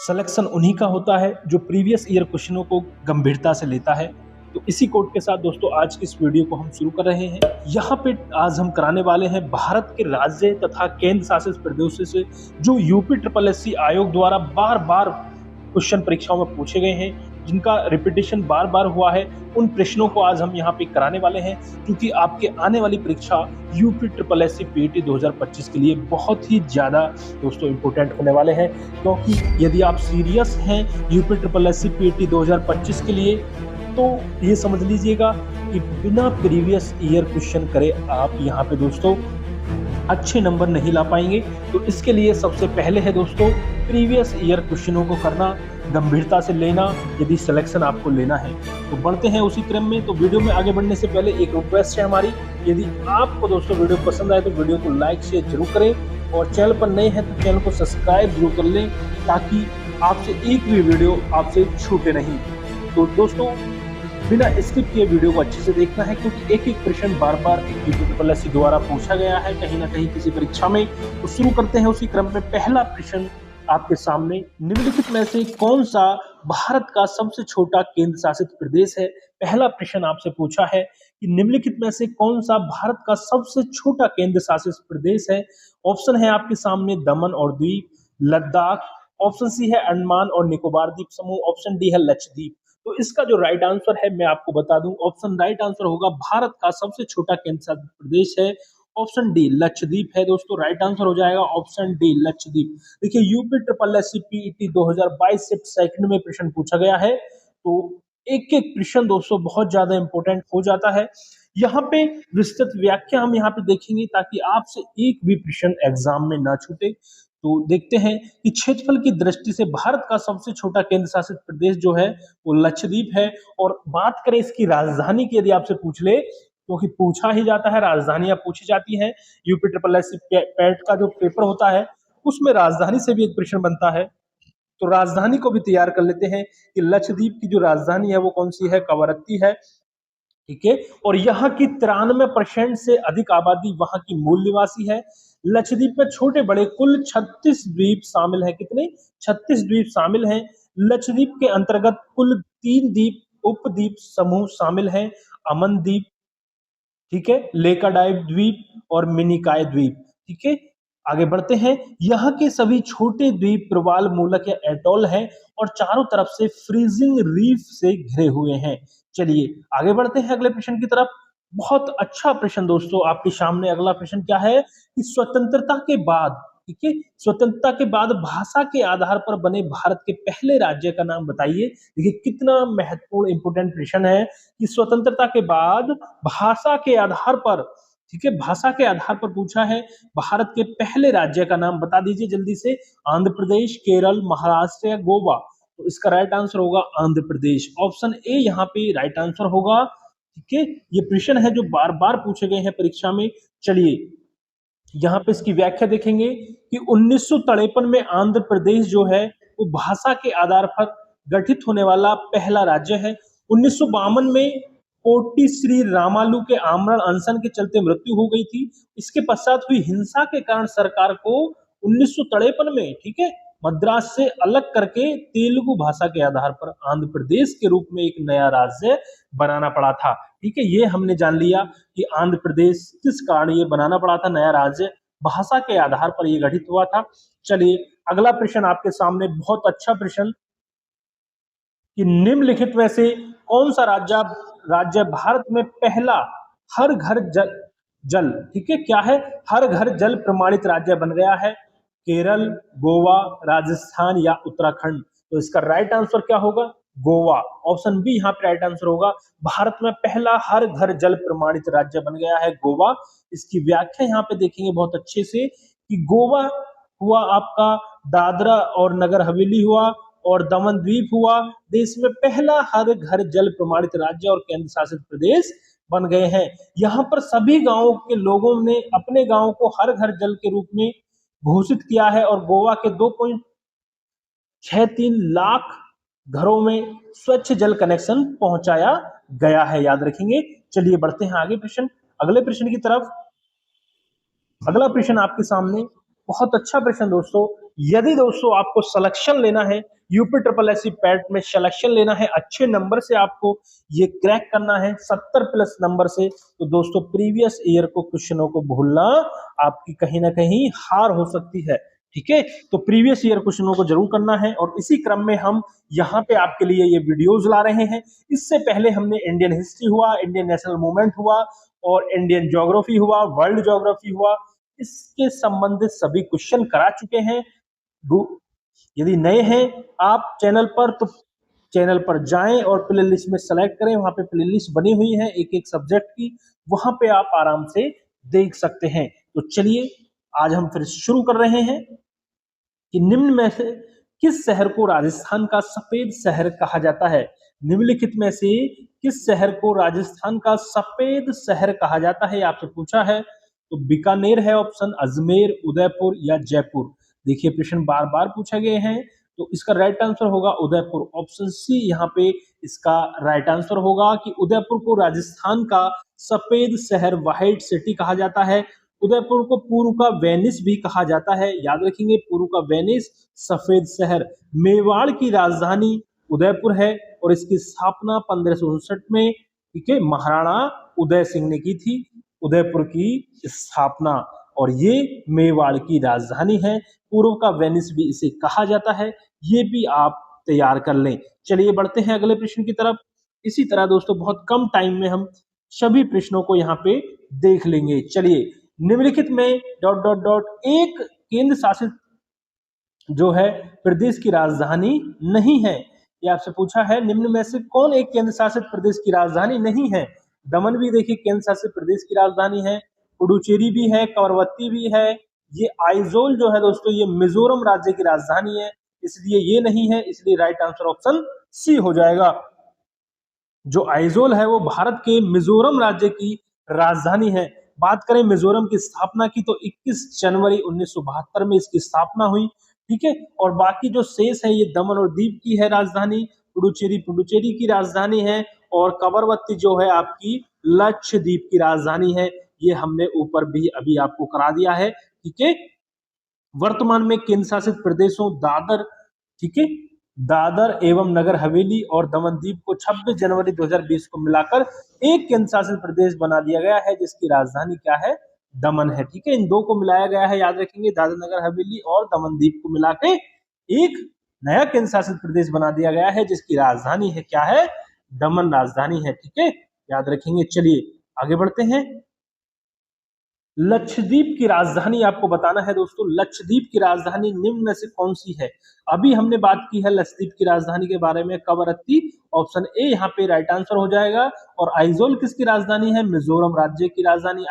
Selection उन्हीं का होता है जो प्रीवियस ईयर क्वेश्चनों को गंभीरता से लेता है। तो इसी कोट के साथ दोस्तों आज की इस वीडियो को हम शुरू कर रहे हैं। यहाँ पे आज हम कराने वाले हैं भारत के राज्य तथा केंद्र शासित प्रदेशों से जो यूपी ट्रिपल एससी आयोग द्वारा बार बार क्वेश्चन परीक्षाओं में पूछे गए हैं, जिनका रिपीटेशन बार बार हुआ है, उन प्रश्नों को आज हम यहाँ पे कराने वाले हैं, क्योंकि आपके आने वाली परीक्षा यूपी ट्रिपल एससी पीईटी 2025 के लिए बहुत ही ज्यादा दोस्तों इंपोर्टेंट होने वाले हैं। क्योंकि यदि आप सीरियस हैं यूपी ट्रिपल एससी पीईटी 2025 के लिए, तो ये समझ लीजिएगा कि बिना प्रीवियस ईयर क्वेश्चन करे आप यहाँ पे दोस्तों अच्छे नंबर नहीं ला पाएंगे। तो इसके लिए सबसे पहले है दोस्तों प्रीवियस ईयर क्वेश्चनों को करना, गंभीरता से लेना यदि सिलेक्शन आपको लेना है। तो बढ़ते हैं उसी क्रम में। तो वीडियो में आगे बढ़ने से पहले एक रिक्वेस्ट है हमारी, यदि आपको दोस्तों वीडियो पसंद आए तो वीडियो को लाइक शेयर जरूर करें, और चैनल पर नए हैं तो चैनल को सब्सक्राइब जरूर कर लें, ताकि आपसे एक भी वीडियो आपसे छूटे नहीं। तो दोस्तों बिना स्किप किए वीडियो को अच्छे से देखना है, क्योंकि एक एक प्रश्न बार बार यूपी ट्रिपल एससी द्वारा पूछा गया है कहीं ना कहीं किसी परीक्षा में। तो शुरू करते हैं उसी क्रम में। पहला प्रश्न आपके सामने, निम्नलिखित में से कौन सा भारत का सबसे छोटा केंद्र शासित प्रदेश है? पहला प्रश्न आपसे पूछा है कि निम्नलिखित में से कौन सा भारत का सबसे छोटा केंद्र शासित प्रदेश है? ऑप्शन है आपके सामने दमन और दीव, लद्दाख, ऑप्शन सी है अंडमान और निकोबार द्वीप समूह, ऑप्शन डी है लक्षद्वीप। तो इसका जो राइट आंसर है मैं आपको बता दूं, ऑप्शन राइट आंसर होगा भारत का सबसे छोटा केंद्र शासित प्रदेश है ऑप्शन डी लक्षद्वीप है दोस्तों। राइट आंसर हो जाएगा ऑप्शन डी लक्षद्वीप। देखिए UP triple SC PET 2022 shift second में प्रश्न पूछा गया है, तो एक एक प्रश्न दोस्तों बहुत ज्यादा इंपॉर्टेंट हो जाता है। यहाँ पे विस्तृत व्याख्या हम यहाँ पे देखेंगे, ताकि आपसे एक भी प्रश्न एग्जाम में ना छूटे। तो देखते हैं कि क्षेत्रफल की दृष्टि से भारत का सबसे छोटा केंद्र शासित प्रदेश जो है वो लक्षद्वीप है। और बात करें इसकी राजधानी की, यदि आपसे पूछ ले, क्योंकि पूछा ही जाता है, राजधानियां पूछी जाती हैं, यूपी ट्रिपल एससी पैट का जो पेपर होता है उसमें राजधानी से भी एक प्रश्न बनता है। तो राजधानी को भी तैयार कर लेते हैं कि लक्षद्वीप की जो राजधानी है वो कौन सी है? कवरत्ती है, ठीक है। और यहाँ की 93% से अधिक आबादी वहां की मूल निवासी है। लक्षद्वीप में छोटे बड़े कुल 36 द्वीप शामिल हैं। कितने? 36 द्वीप शामिल हैं। लक्षद्वीप के अंतर्गत कुल 3 द्वीप उपद्वीप समूह शामिल हैं, अमन द्वीप, ठीक है, लेकाडाइव द्वीप और मिनिकॉय द्वीप, ठीक है। आगे बढ़ते हैं। यहाँ के सभी छोटे द्वीप प्रवाल मूलक या एटॉल हैं और चारों तरफ से फ्रीजिंग रीफ से घिरे हुए हैं। चलिए आगे बढ़ते हैं अगले प्रश्न की तरफ। बहुत अच्छा प्रश्न दोस्तों आपके सामने। अगला प्रश्न क्या है कि स्वतंत्रता के बाद, ठीक है, स्वतंत्रता के बाद भाषा के आधार पर बने भारत के पहले राज्य का नाम बताइए। देखिए कितना महत्वपूर्ण इंपोर्टेंट प्रश्न है कि स्वतंत्रता के बाद भाषा के आधार पर, ठीक है, भाषा के आधार पर पूछा है, भारत के पहले राज्य का नाम बता दीजिए जल्दी से। आंध्र प्रदेश, केरल, महाराष्ट्र या गोवा? तो इसका राइट आंसर होगा आंध्र प्रदेश। ऑप्शन ए यहाँ पे राइट आंसर होगा, ठीक है। ये प्रश्न है जो बार बार पूछे गए हैं परीक्षा में। चलिए यहाँ पे इसकी व्याख्या देखेंगे कि 1953 में आंध्र प्रदेश जो है वो भाषा के आधार पर गठित होने वाला पहला राज्य है। 1952 में कोटी श्री रामालू के आमरण अनशन के चलते मृत्यु हो गई थी। इसके पश्चात हुई हिंसा के कारण सरकार को 1953 में, ठीक है, मद्रास से अलग करके तेलुगु भाषा के आधार पर आंध्र प्रदेश के रूप में एक नया राज्य बनाना पड़ा था। ठीक है, ये हमने जान लिया कि आंध्र प्रदेश किस कारण ये बनाना पड़ा था नया राज्य, भाषा के आधार पर ये गठित हुआ था। चलिए अगला प्रश्न आपके सामने, बहुत अच्छा प्रश्न, कि निम्नलिखित में से कौन सा राज्य भारत में पहला हर घर जल, ठीक है, क्या है? हर घर जल प्रमाणित राज्य बन गया है? केरल, गोवा, राजस्थान या उत्तराखंड? तो इसका राइट आंसर क्या होगा? गोवा। ऑप्शन बी यहाँ पे राइट आंसर होगा। भारत में पहला हर घर जल प्रमाणित राज्य बन गया है गोवा। इसकी व्याख्या यहाँ पे देखेंगे बहुत अच्छे से कि गोवा हुआ आपका, दादरा और नगर हवेली हुआ और दमन द्वीप हुआ, देश में पहला हर घर जल प्रमाणित राज्य और केंद्र शासित प्रदेश बन गए हैं। यहाँ पर सभी गांवों के लोगों ने अपने गांव को हर घर जल के रूप में घोषित किया है और गोवा के 2.63 लाख घरों में स्वच्छ जल कनेक्शन पहुंचाया गया है, याद रखेंगे। चलिए बढ़ते हैं आगे प्रश्न, अगले प्रश्न की तरफ। अगला प्रश्न आपके सामने, बहुत अच्छा प्रश्न दोस्तों। यदि दोस्तों आपको सिलेक्शन लेना है, यूपी ट्रिपल एससी पैट में सिलेक्शन लेना है, अच्छे नंबर से आपको ये क्रैक करना है 70 प्लस नंबर से, तो दोस्तों प्रीवियस ईयर को क्वेश्चनों को भूलना आपकी कहीं ना कहीं हार हो सकती है। ठीक है, तो प्रीवियस ईयर क्वेश्चनों को जरूर करना है और इसी क्रम में हम यहाँ पे आपके लिए ये वीडियोज ला रहे हैं। इससे पहले हमने इंडियन हिस्ट्री हुआ, इंडियन नेशनल मूवमेंट हुआ और इंडियन ज्योग्राफी हुआ, वर्ल्ड ज्योग्राफी हुआ, इसके संबंधित सभी क्वेश्चन करा चुके हैं। यदि नए हैं आप चैनल पर तो चैनल पर जाएं और प्लेलिस्ट में सेलेक्ट करें, वहां पे प्लेलिस्ट बनी हुई है एक एक सब्जेक्ट की, वहां पे आप आराम से देख सकते हैं। तो चलिए आज हम फिर शुरू कर रहे हैं कि निम्न में से किस शहर को राजस्थान का सफेद शहर कहा जाता है। निम्नलिखित में से किस शहर को राजस्थान का सफेद शहर कहा जाता है, आपसे पूछा है। तो बीकानेर है ऑप्शन, अजमेर, उदयपुर या जयपुर। देखिए प्रश्न बार बार पूछे गए हैं, तो इसका राइट आंसर होगा उदयपुर, ऑप्शन सी यहाँ पे इसका राइट आंसर होगा कि उदयपुर को राजस्थान का सफेद शहर, व्हाइट सिटी कहा जाता है। उदयपुर को पूर्व का वेनिस भी कहा जाता है, याद रखेंगे पूर्व का वेनिस, सफेद शहर। मेवाड़ की राजधानी उदयपुर है और इसकी स्थापना 1559 में, ठीक है, महाराणा उदय सिंह ने की थी उदयपुर की स्थापना, और ये मेवाड़ की राजधानी है। पूर्व का वेनिस भी इसे कहा जाता है, ये भी आप तैयार कर लें। चलिए बढ़ते हैं अगले प्रश्न की तरफ। इसी तरह दोस्तों बहुत कम टाइम में हम सभी प्रश्नों को यहाँ पे देख लेंगे। चलिए, निम्नलिखित में डॉट डॉट डॉट एक केंद्र शासित जो है प्रदेश की राजधानी नहीं है, ये आपसे पूछा है। निम्न में से कौन एक केंद्र शासित प्रदेश की राजधानी नहीं है। दमन भी देखिए केंद्र शासित प्रदेश की राजधानी है, पुडुचेरी भी है, कवरवत्ती भी है। ये आइजोल जो है दोस्तों ये मिजोरम राज्य की राजधानी है, इसलिए ये नहीं है, इसलिए राइट आंसर ऑप्शन सी हो जाएगा। जो आइजोल है वो भारत के मिजोरम राज्य की राजधानी है। बात करें मिजोरम की स्थापना की तो 21 जनवरी 1972 में इसकी स्थापना हुई, ठीक है। और बाकी जो शेष है ये दमन और दीव की है राजधानी, पुडुचेरी पुडुचेरी की राजधानी है, और कवरवत्ती जो है आपकी लक्षद्वीप की राजधानी है। ये हमने ऊपर भी अभी आपको करा दिया है, ठीक है। वर्तमान में केंद्र शासित प्रदेशों दादर, ठीक है, दादर एवं नगर हवेली और दमन दीव को 26 जनवरी 2020 को मिलाकर एक केंद्र शासित प्रदेश बना दिया गया है, जिसकी राजधानी क्या है, दमन है, ठीक है। इन दो को मिलाया गया है, याद रखेंगे, दादर नगर हवेली और दमन दीव को मिला के एक नया केंद्र शासित प्रदेश बना दिया गया है, जिसकी राजधानी है क्या है, दमन राजधानी है, ठीक है, याद रखेंगे। चलिए आगे बढ़ते हैं। लक्षद्वीप की राजधानी आपको बताना है दोस्तों, लक्षद्वीप की राजधानी निम्न में से कौन सी है। अभी हमने बात की है लक्षद्वीप की राजधानी के बारे में, कवरत्ती, ऑप्शन ए यहाँ पे राइट आंसर हो जाएगा। और आइजोल किसकी राजधानी है, मिजोरम राज्य की राजधानी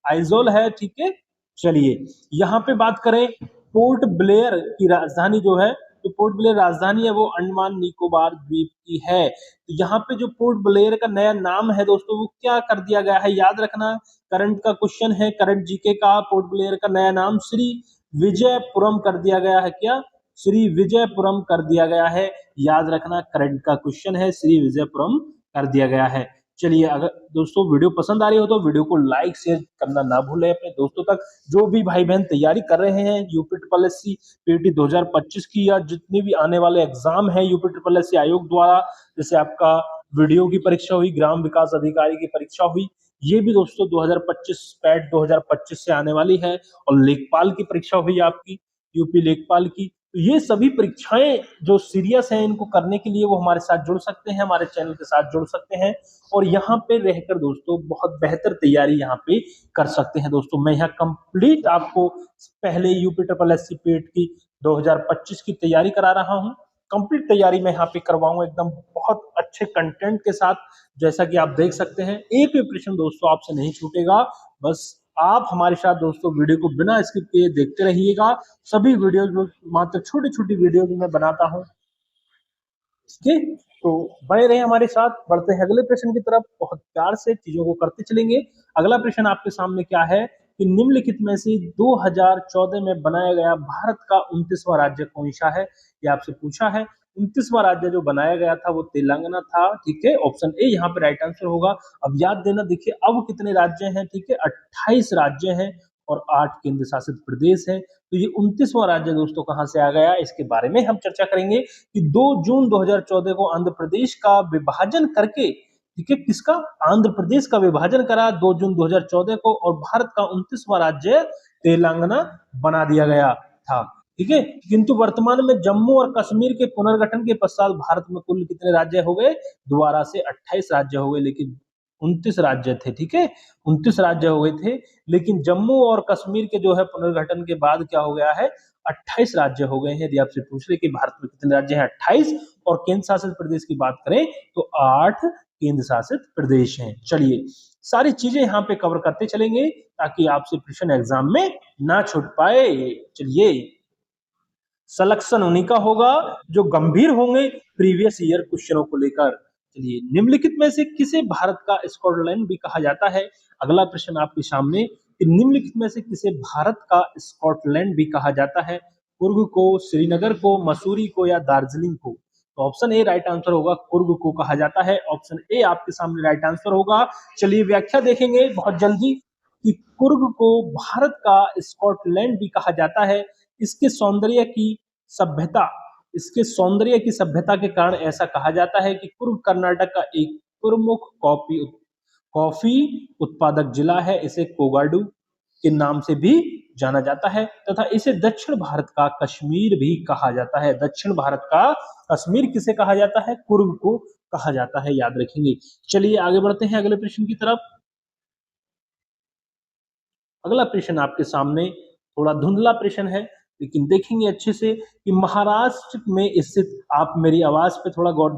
आइजोल है, ठीक है। चलिए यहाँ पे बात करें पोर्ट ब्लेयर की राजधानी जो है, जो पोर्ट ब्लेयर राजधानी है वो अंडमान निकोबार द्वीप की है। तो यहाँ पे जो पोर्ट ब्लेयर का नया नाम है दोस्तों वो क्या कर दिया गया है, याद रखना, करंट का क्वेश्चन है, करंट जीके का। पोर्ट ब्लेयर का नया नाम श्री विजयपुरम कर दिया गया है, क्या, श्री विजयपुरम कर दिया गया है, याद रखना, करंट का क्वेश्चन है, श्री विजयपुरम कर दिया गया है। चलिए अगर दोस्तों वीडियो पसंद आ रही हो तो वीडियो को लाइक शेयर करना ना भूलें अपने दोस्तों तक। जो भी भाई बहन तैयारी कर रहे हैं यूपी ट्रिपल एससी पीटी 2025 की, या जितने भी आने वाले एग्जाम है यूपी ट्रिपल एससी आयोग द्वारा, जैसे आपका वीडियो की परीक्षा हुई, ग्राम विकास अधिकारी की परीक्षा हुई, ये भी दोस्तों 2025 पैट 2025 से आने वाली है। और लेखपाल की परीक्षा हुई आपकी, यूपी लेखपाल की। तो ये सभी परीक्षाएं जो सीरियस हैं इनको करने के लिए वो हमारे साथ जुड़ सकते हैं, हमारे चैनल के साथ जुड़ सकते हैं, और यहाँ पे रहकर दोस्तों बहुत बेहतर तैयारी यहाँ पे कर सकते हैं। दोस्तों मैं यहाँ कंप्लीट आपको पहले यूपी ट्रिपल एससी पेट की 2025 की तैयारी करा रहा हूँ। कंप्लीट तैयारी मैं यहाँ पे करवाऊंगा एकदम बहुत अच्छे कंटेंट के साथ, जैसा कि आप देख सकते हैं। एक भी प्रश्न दोस्तों आपसे नहीं छूटेगा, बस आप हमारे साथ दोस्तों वीडियो को बिना स्किप किए देखते रहिएगा। सभी वीडियो मात्र छोटी छोटी वीडियो भी मैं बनाता हूँ, ठीक, तो बने रहे हमारे साथ। बढ़ते हैं अगले प्रश्न की तरफ, बहुत प्यार से चीजों को करते चलेंगे। अगला प्रश्न आपके सामने क्या है कि निम्नलिखित में से 2014 में बनाया गया भारत का 29वां राज्य कौन सा है, ये आपसे पूछा है। 29वां राज्य जो बनाया गया था वो तेलंगाना था, ठीक है, ऑप्शन ए यहाँ पे राइट आंसर होगा। अब याद देना, देखिए अब कितने राज्य हैं, ठीक है, 28 राज्य हैं, और 8 केंद्र शासित प्रदेश हैं। तो ये 29वां राज्य दोस्तों कहाँ से आ गया, इसके बारे में हम चर्चा करेंगे कि 2 जून 2014 को आंध्र प्रदेश का विभाजन करके, ठीक है, किसका, आंध्र प्रदेश का विभाजन करा 2 जून 2014 को, और भारत का 29वां राज्य तेलंगाना बना दिया गया था, ठीक है। किंतु वर्तमान में जम्मू और कश्मीर के पुनर्गठन के पश्चात भारत में कुल कितने राज्य हो गए, दोबारा से 28 राज्य हो गए, लेकिन 29 राज्य थे, ठीक है, 29 राज्य हो गए थे, लेकिन जम्मू और कश्मीर के जो है पुनर्गठन के बाद क्या हो गया है, 28 राज्य हो गए हैं। यदि आपसे पूछ ले कि भारत में कितने राज्य हैं, 28, और केंद्र शासित प्रदेश की बात करें तो 8 केंद्र शासित प्रदेश हैं। चलिए सारी चीजें यहाँ पे कवर करते चलेंगे ताकि आपसे प्रश्न एग्जाम में ना छूट पाए। चलिए सिलेक्शन उन्हीं का होगा जो गंभीर होंगे प्रीवियस ईयर क्वेश्चनों को लेकर। चलिए निम्नलिखित में से किसे भारत का स्कॉटलैंड भी कहा जाता है, अगला प्रश्न आपके सामने, निम्नलिखित में से किसे भारत का स्कॉटलैंड भी कहा जाता है, कुर्ग को, श्रीनगर को, मसूरी को, या दार्जिलिंग को। तो ऑप्शन ए राइट आंसर होगा, कुर्ग को कहा जाता है, ऑप्शन ए आपके सामने राइट आंसर होगा। चलिए व्याख्या देखेंगे बहुत जल्दी कि कुर्ग को भारत का स्कॉटलैंड भी कहा जाता है। इसके सौंदर्य की सभ्यता, इसके सौंदर्य की सभ्यता के कारण ऐसा कहा जाता है कि कुर्ग कर्नाटक का एक प्रमुख कॉफी उत्पादक जिला है। इसे कोगाडू के नाम से भी जाना जाता है तथा इसे दक्षिण भारत का कश्मीर भी कहा जाता है। दक्षिण भारत का कश्मीर किसे कहा जाता है, कुर्ग को कहा जाता है, याद रखेंगे। चलिए आगे बढ़ते हैं अगले प्रश्न की तरफ। अगला प्रश्न आपके सामने थोड़ा धुंधला प्रश्न है, लेकिन देखेंगे अच्छे से कि महाराष्ट्र में स्थित, आप मेरी आवाज पे थोड़ा गौर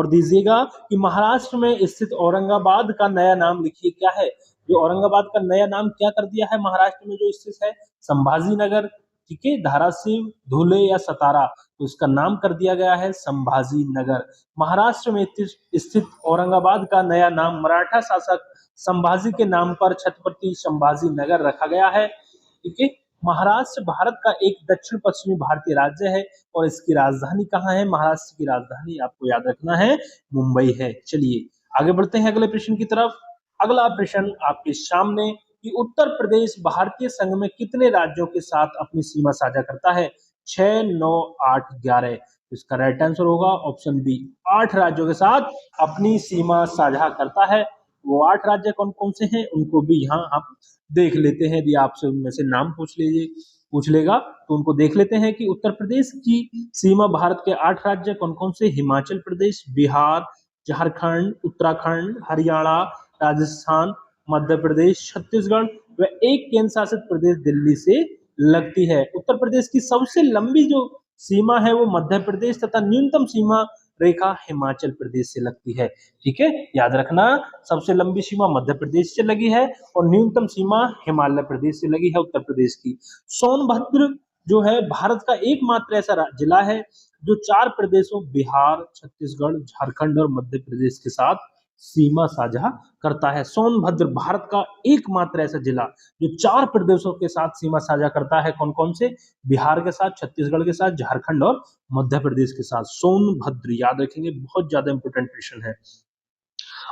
दीजिएगा कि महाराष्ट्र में स्थित औरंगाबाद का नया नाम लिखिए क्या है। जो औरंगाबाद का नया नाम क्या कर दिया है महाराष्ट्र में जो स्थित है, संभाजी नगर, ठीक है, धाराशिव, धुले या सतारा, तो इसका नाम कर दिया गया है संभाजी नगर। महाराष्ट्र में स्थित औरंगाबाद का नया नाम मराठा शासक संभाजी के नाम पर छत्रपति संभाजी नगर रखा गया है, ठीक है। महाराष्ट्र भारत का एक दक्षिण पश्चिमी भारतीय राज्य है और इसकी राजधानी कहाँ है, महाराष्ट्र की राजधानी आपको याद रखना है मुंबई है। चलिए आगे बढ़ते हैं अगले प्रश्न की तरफ। अगला प्रश्न आपके सामने कि उत्तर प्रदेश भारतीय संघ में कितने राज्यों के साथ अपनी सीमा साझा करता है, 6, 9, 8, 11। इसका राइट आंसर होगा ऑप्शन बी, 8 राज्यों के साथ अपनी सीमा साझा करता है। वो 8 राज्य कौन कौन से हैं उनको भी यहाँ आप देख लेते हैं। यदि आपसे उनमें से नाम पूछ लेगा तो उनको देख लेते हैं कि उत्तर प्रदेश की सीमा भारत के 8 राज्य कौन कौन से, हिमाचल प्रदेश, बिहार, झारखंड, उत्तराखंड, हरियाणा, राजस्थान, मध्य प्रदेश, छत्तीसगढ़ व एक केंद्र शासित प्रदेश दिल्ली से लगती है। उत्तर प्रदेश की सबसे लंबी जो सीमा है वो मध्य प्रदेश तथा न्यूनतम सीमा रेखा हिमाचल प्रदेश से लगती है, ठीक है, याद रखना। सबसे लंबी सीमा मध्य प्रदेश से लगी है और न्यूनतम सीमा हिमाचल प्रदेश से लगी है उत्तर प्रदेश की। सोनभद्र जो है भारत का एकमात्र ऐसा जिला है जो 4 प्रदेशों बिहार, छत्तीसगढ़, झारखंड और मध्य प्रदेश के साथ सीमा साझा करता है। सोनभद्र भारत का एकमात्र ऐसा जिला जो 4 प्रदेशों के साथ सीमा साझा करता है, कौन कौन से, बिहार के साथ, छत्तीसगढ़ के साथ, झारखंड और मध्य प्रदेश के साथ। सोनभद्र याद रखेंगे, बहुत ज्यादा इंपोर्टेंट प्रश्न है,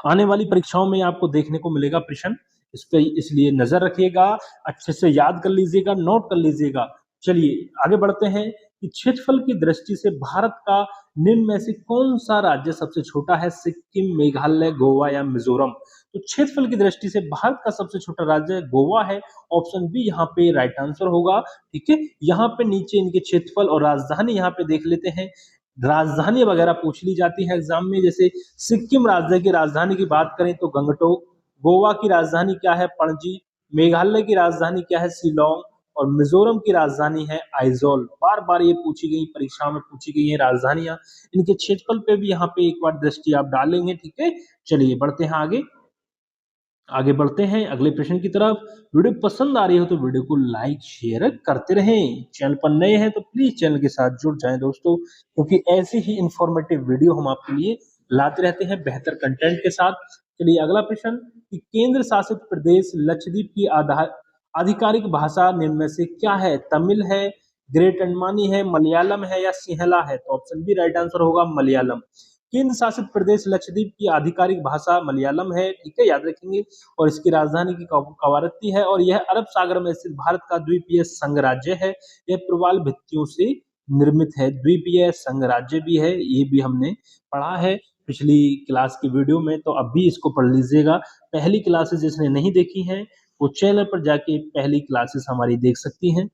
आने वाली परीक्षाओं में आपको देखने को मिलेगा प्रश्न, इस पे इसलिए नजर रखिएगा, अच्छे से याद कर लीजिएगा, नोट कर लीजिएगा। चलिए आगे बढ़ते हैं कि क्षेत्रफल की दृष्टि से भारत का निम्न में से कौन सा राज्य सबसे छोटा है, सिक्किम, मेघालय, गोवा या मिजोरम। तो क्षेत्रफल की दृष्टि से भारत का सबसे छोटा राज्य गोवा है, ऑप्शन बी यहाँ पे राइट आंसर होगा, ठीक है। यहाँ पे नीचे इनके क्षेत्रफल और राजधानी यहाँ पे देख लेते हैं। राजधानी वगैरह पूछ ली जाती है एग्जाम में, जैसे सिक्किम राज्य की राजधानी की बात करें तो गंगटोक, गोवा की राजधानी क्या है, पणजी, मेघालय की राजधानी क्या है, शिलोंग, और मिजोरम की राजधानी है आइजोल। बार बार ये पूछी गई, परीक्षा में पूछी गई है राजधानियां, इनके क्षेत्रफल पे भी यहाँ पे एक बार दृष्टि आप डालेंगे, ठीक है। चलिए बढ़ते हैं आगे बढ़ते हैं अगले प्रश्न की तरफ। वीडियो पसंद आ रही हो तो वीडियो को लाइक शेयर करते रहें, चैनल पर नए हैं तो प्लीज चैनल के साथ जुड़ जाएं दोस्तों, क्योंकि ऐसी ही इंफॉर्मेटिव वीडियो हम आपके लिए लाते रहते हैं बेहतर कंटेंट के साथ। चलिए अगला प्रश्न कि केंद्र शासित प्रदेश लक्षद्वीप की आधिकारिक भाषा निम्न में से क्या है, तमिल है, ग्रेट अंडमानी है, मलयालम है या सिंहला है। तो ऑप्शन बी राइट आंसर होगा मलयालम। केंद्र शासित प्रदेश लक्षद्वीप की आधिकारिक भाषा मलयालम है, ठीक है, याद रखेंगे। और इसकी राजधानी की कवारत्ती है, और यह अरब सागर में स्थित भारत का द्वीपीय संघ राज्य है। यह प्रवाल भित्तियों से निर्मित है, द्वीपीय संघ राज्य भी है, ये भी हमने पढ़ा है पिछली क्लास की वीडियो में, तो अब भी इसको पढ़ लीजिएगा। पहली क्लासेस जिसने नहीं देखी हैं वो चैनल पर जाके पहली क्लासेस हमारी देख सकती हैं,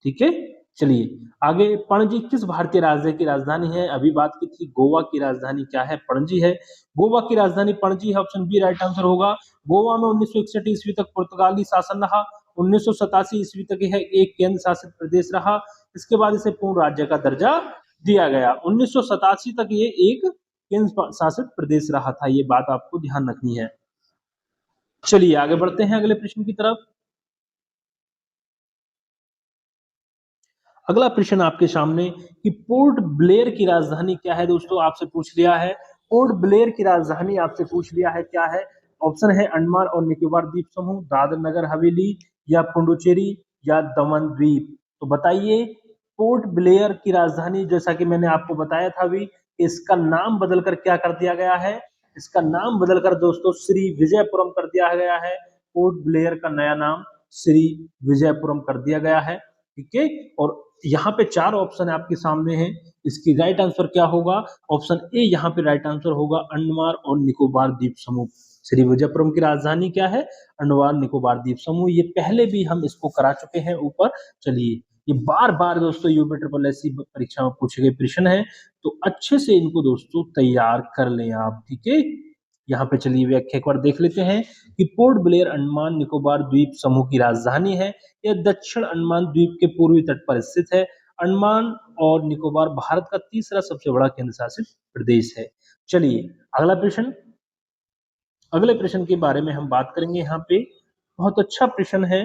ठीक है। चलिए आगे, पणजी किस भारतीय राज्य की राजधानी है? अभी बात की थी, गोवा की राजधानी क्या है? पणजी है। गोवा की राजधानी पणजी है, ऑप्शन बी राइट आंसर होगा। गोवा में 1961 ईस्वी तक पुर्तगाली शासन रहा, 1987 ईस्वी तक यह एक केंद्र शासित प्रदेश रहा, इसके बाद इसे पूर्ण राज्य का दर्जा दिया गया। 1987 तक ये एक केंद्र शासित प्रदेश रहा था, ये बात आपको ध्यान रखनी है। चलिए आगे बढ़ते हैं अगले प्रश्न की तरफ। अगला प्रश्न आपके सामने कि पोर्ट ब्लेयर की राजधानी क्या है? दोस्तों आपसे पूछ लिया है, पोर्ट ब्लेयर की राजधानी आपसे पूछ लिया है, क्या है? ऑप्शन है अंडमान और निकोबार द्वीप समूह, दादर नगर हवेली, या पुडुचेरी, या दमन द्वीप। तो बताइए, पोर्ट ब्लेयर की राजधानी, जैसा कि मैंने आपको बताया था अभी, इसका नाम बदलकर क्या कर दिया गया है? इसका नाम बदलकर दोस्तों श्री विजयपुरम कर दिया गया है। पोर्ट ब्लेयर का नया नाम श्री विजयपुरम कर दिया गया है, ठीक है। और यहाँ पे चार ऑप्शन आपके सामने हैं, इसकी राइट आंसर क्या होगा? ऑप्शन ए यहाँ पे राइट आंसर होगा, अंडमान और निकोबार द्वीप समूह। श्री विजयपुरम की राजधानी क्या है? अंडमान निकोबार द्वीप समूह। ये पहले भी हम इसको करा चुके हैं ऊपर। चलिए, ये बार बार दोस्तों यूपी ट्रिपल एस परीक्षा में पूछे गए प्रश्न है, तो अच्छे से इनको दोस्तों तैयार कर लें आप, ठीक है। यहाँ पे चलिए व्याख्या एक बार देख लेते हैं कि पोर्ट ब्लेयर अंडमान निकोबार द्वीप समूह की राजधानी है। यह दक्षिण अंडमान द्वीप के पूर्वी तट पर स्थित है। अंडमान और निकोबार भारत का तीसरा सबसे बड़ा केंद्र शासित प्रदेश है। चलिए अगला प्रश्न, अगले प्रश्न के बारे में हम बात करेंगे। यहाँ पे बहुत अच्छा प्रश्न है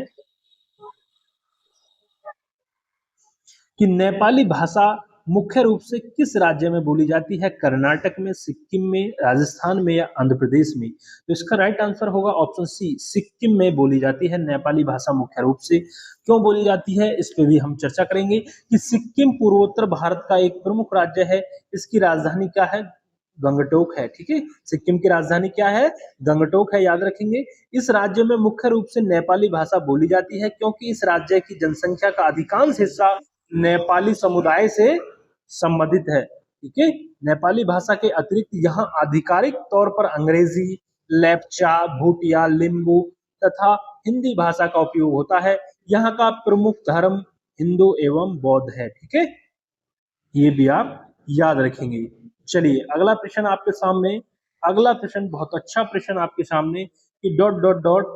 कि नेपाली भाषा मुख्य रूप से किस राज्य में बोली जाती है? कर्नाटक में, सिक्किम में, राजस्थान में, या आंध्र प्रदेश में? तो इसका राइट आंसर होगा ऑप्शन सी, सिक्किम में बोली जाती है नेपाली भाषा मुख्य रूप से। क्यों बोली जाती है इस पे भी हम चर्चा करेंगे कि सिक्किम पूर्वोत्तर भारत का एक प्रमुख राज्य है। इसकी राजधानी क्या है? गंगटोक है, ठीक है। सिक्किम की राजधानी क्या है? गंगटोक है, याद रखेंगे। इस राज्य में मुख्य रूप से नेपाली भाषा बोली जाती है, क्योंकि इस राज्य की जनसंख्या का अधिकांश हिस्सा नेपाली समुदाय से संबंधित है, ठीक है। नेपाली भाषा के अतिरिक्त यहाँ आधिकारिक तौर पर अंग्रेजी, लेप्चा, भूटिया, लिम्बू तथा हिंदी भाषा का उपयोग होता है। यहाँ का प्रमुख धर्म हिंदू एवं बौद्ध है, ठीक है। ये भी आप याद रखेंगे। चलिए अगला प्रश्न आपके सामने, अगला प्रश्न बहुत अच्छा प्रश्न आपके सामने कि डॉट डॉट डॉट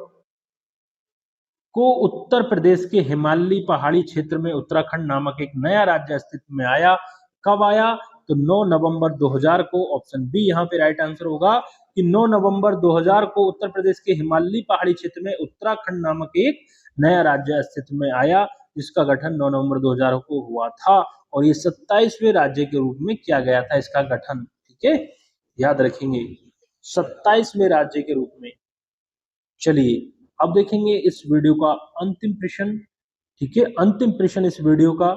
को उत्तर प्रदेश के हिमालयी पहाड़ी क्षेत्र में उत्तराखंड नामक एक नया राज्य अस्तित्व में आया। कब आया? तो 9 नवंबर 2000 को। ऑप्शन बी यहाँ पे राइट आंसर होगा कि 9 नवंबर 2000 को उत्तर प्रदेश के हिमालयी पहाड़ी क्षेत्र में उत्तराखंड नामक एक नया राज्य अस्तित्व में आया, जिसका गठन 9 नवंबर 2000 को हुआ था, और ये 27वें राज्य के रूप में किया गया था इसका गठन, ठीक है, याद रखेंगे, 27वें राज्य के रूप में। चलिए अब देखेंगे इस वीडियो का अंतिम प्रश्न, ठीक है। अंतिम प्रश्न इस वीडियो का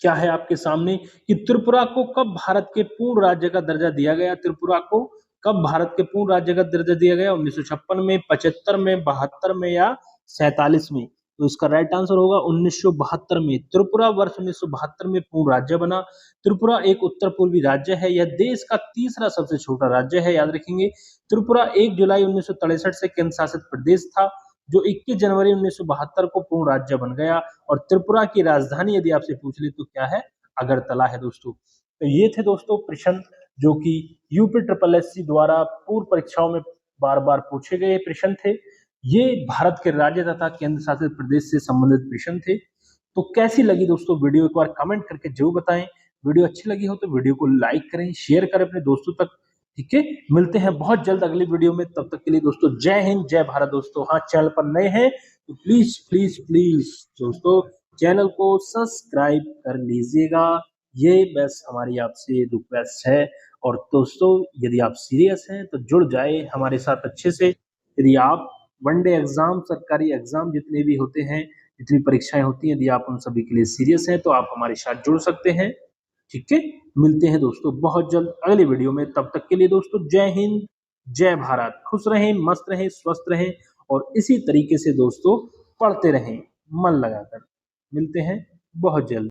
क्या है आपके सामने कि त्रिपुरा को कब भारत के पूर्ण राज्य का दर्जा दिया गया? त्रिपुरा को कब भारत के पूर्ण राज्य का दर्जा दिया गया? 1956 में, 75 में, 72 में, या 47 में? तो इसका राइट आंसर होगा 1972 में। त्रिपुरा वर्ष 1972 में पूर्ण राज्य बना। त्रिपुरा एक उत्तर पूर्वी राज्य है, यह देश का तीसरा सबसे छोटा राज्य है, याद रखेंगे। त्रिपुरा 1 जुलाई 1963 से केंद्र शासित प्रदेश था, जो 21 जनवरी 1972 को पूर्ण राज्य बन गया। और त्रिपुरा की राजधानी यदि आपसे पूछ ले तो क्या है? अगरतला है दोस्तों। तो ये थे दोस्तों प्रश्न जो कि यूपी ट्रिपल एससी द्वारा पूर्व परीक्षाओं में बार बार पूछे गए प्रश्न थे। ये भारत के राज्य तथा केंद्र शासित प्रदेश से संबंधित प्रश्न थे। तो कैसी लगी दोस्तों वीडियो, एक बार कमेंट करके जरूर बताएं। वीडियो अच्छी लगी हो तो वीडियो को लाइक करें, शेयर करें अपने दोस्तों तक, ठीक है। मिलते हैं बहुत जल्द अगली वीडियो में, तब तक के लिए दोस्तों जय हिंद, जय भारत दोस्तों। हाँ, चैनल पर नए हैं तो प्लीज प्लीज प्लीज दोस्तों चैनल को सब्सक्राइब कर लीजिएगा, ये बस हमारी आपसे रिक्वेस्ट है। और दोस्तों यदि आप सीरियस हैं तो जुड़ जाए हमारे साथ अच्छे से। यदि आप वनडे एग्जाम, सरकारी एग्जाम जितने भी होते हैं, जितनी परीक्षाएं होती हैं, यदि आप उन सभी के लिए सीरियस हैं तो आप हमारे साथ जुड़ सकते हैं, ठीक है, मिलते हैं दोस्तों बहुत जल्द अगले वीडियो में। तब तक के लिए दोस्तों जय हिंद, जय भारत। खुश रहें, मस्त रहें, स्वस्थ रहें और इसी तरीके से दोस्तों पढ़ते रहें मन लगाकर। मिलते हैं बहुत जल्द।